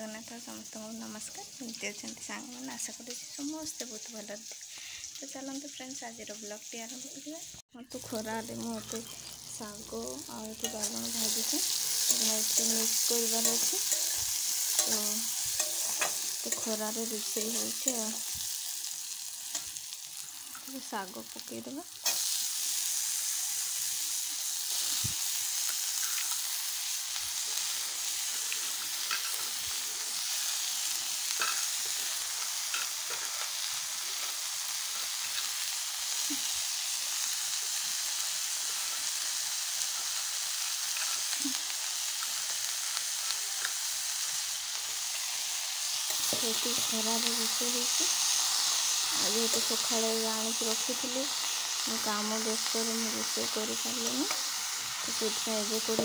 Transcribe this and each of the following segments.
जगन्नाथ समस्त नमस्कार केमती अच्छा सांग मैंने आशा कर समस्ते बहुत भल तो चलते फ्रेंड्स आज ब्लॉगटी आरंभ करा मत खरा मत शाग आगे बागण भाजी मिक्स कर तो खरार रोषे हो शाग पकईदेवा ये खराब रोषे होते सका आनिक रखी थी काम व्यस्त रोषे कर पारे तो ये कर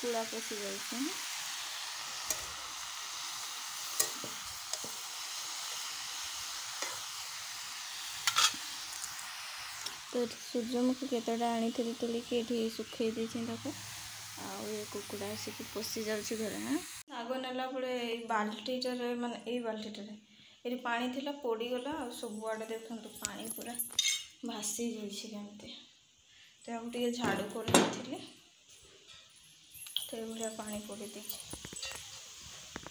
कुड़ा पशि जाए तो सूर्यमुखी केतटा आनी तोलिकी ये सुखई देती ये कुकुड़ा आसिक पशि जाऊँगी घरे हाँ शाग नेला बाल्टीटे माने बाल्टीटे ये पानी थिला पोड़ीगला आ सबुआड़े देखु पानी पूरा भासी जामती तो यहाँ टे झाड़ू कर तो ये पानी पोड़ी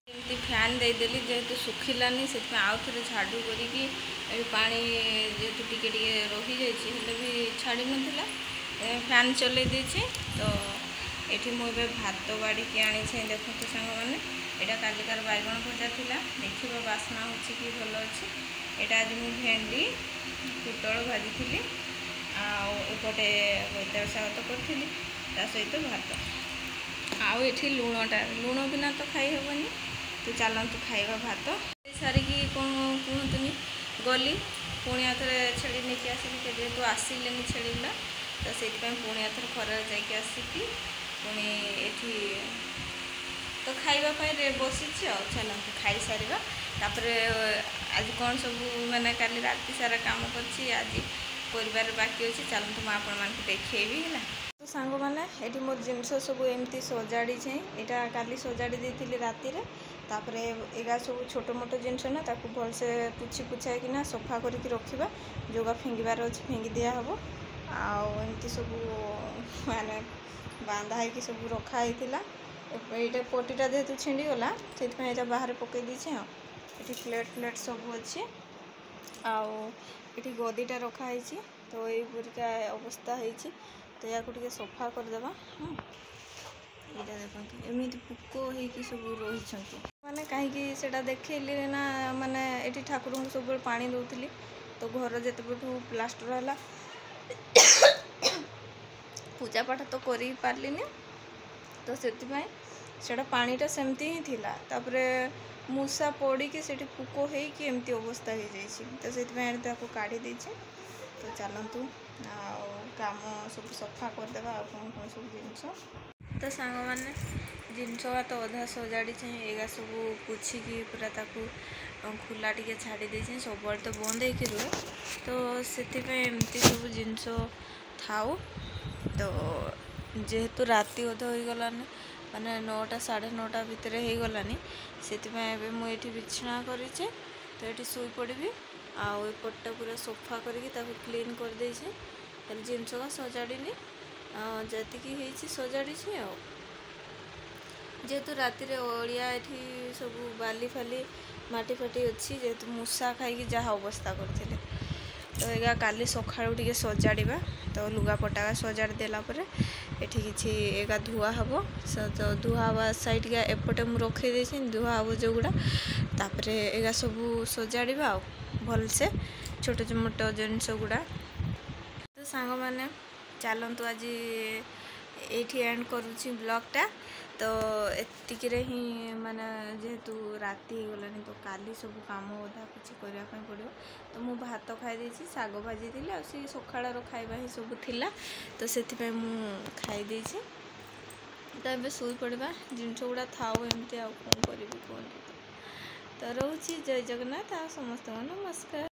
एमती फैन देदेली जेहेतु सुखिलानी से आउ थे झाड़ू करी पानी जेहेतु टिके रही जाइए भी छाड़ी नाला फैन चल देती तो ये मुझे भात बाड़ी आनी देखो सांग मैंने यहाँ कालिकार बैगण भजा था देखा बास्ना हो भल अच्छे यहाँ आज मुझे भेंडी पुटल भाजी थी आउटे बोइतालु शाग तो करी सहित भात आउ ये लुण बिना तो खाई हेनी तो चलतु खाइबा भात सारिकी कौन कहतुनि गली पुणी आथरे छेड़ी नहीं आसिक जेहेतु आसिले छेड़ा तो से पुणी आथर खरा जासिकी पुणी ये तो खाइबापी बसी चलते खाई सार आज कौन सब मैंने काली राति सारा काम कर बाकी अच्छे चलते मुझे आपण देखी है तो सांग मैंने ये मोर जिनस सब एमती सजाड़ी यहाँ काली सजाड़ी देती राति तापर एगा सब छोट मोट जिनस ना ताकू भलसे पुछी पुछाई कि सफा करके रखा जोगा फिंगार अच्छे फिंगी दिया हम आमती सब माने बांधा है सब रखाई ये पटीटा जेहेतु छिंडीगला से बाहर पकई देछे हाँ ये प्लेट प्लेट सब अच्छे आठी गदीटा रखाई तो ये परिका अवस्था है तो या सफा करदेवा यहाँ देखते एमती पुक हो सब रही मैंने कहीं देखली ना माने ये ठाकुर को सब पानी दौली तो घर जिते प्लास्टर है पूजा पाठ तो कर पार्ली तो से पानीटा सेमती ही थिला तापरे मूसा पड़ी कि से पुक होमती अवस्था हो जाए तो से काढ़ी देचे तो चलतु काम सब सफा करदेवा कौन कौन सब जिनस तो सांग मैंने जिनस तो अधा सजाड़ी एगा सब पुछिकी पूरा ताकू खुला टे छाड़ी देछे सब तो बंद हो रुए तो से एमती सब जिनस थाउ तो जेहेतु राति अध हो गलानी माने 9टा 9:30 भितर हो गलानी से मुझे बिछना करी तो ये शुई पड़ी आउटा पूरा सफा करके क्लीन कर देछे जिनस का सजाड़ी जी सजाड़ी जेहेतु राति अलिया ये सब बाली फाली माटी फाटी अच्छी जेहेतु मूसा खाई जहाँ अवस्था करते तो एगा काली सकाळू टिके सजाड़ा तो लुगापटा सजाड़ देलापर ये किसी एगा धुआ हम तो धुआ हवा साइड का एपटे मुझे रखी धुआ हम जोगुड़ा तापर एगा सब सजाड़ा भलसे छोट मोट जिनस गुड़ा तो सांग मैंने चलतु आज ये एंड करुँची ब्लॉगटा तो एतिक ही माने जेहेतु राति गलानी तो काली सब काम अधा कुछ करने पड़ो तो मु भात खाई शाग भाजी थी आ सकाळ खाइबा ही सब थिला तो से खाई तो ये शुई पड़ा जिनस गुड़ा थाओ एमती आ कौन करी कहते ତ ରହୁଛି। ଜୟ ଜଗନ୍ନାଥ ଆଉ ସମସ୍ତଙ୍କୁ ନମସ୍କାର।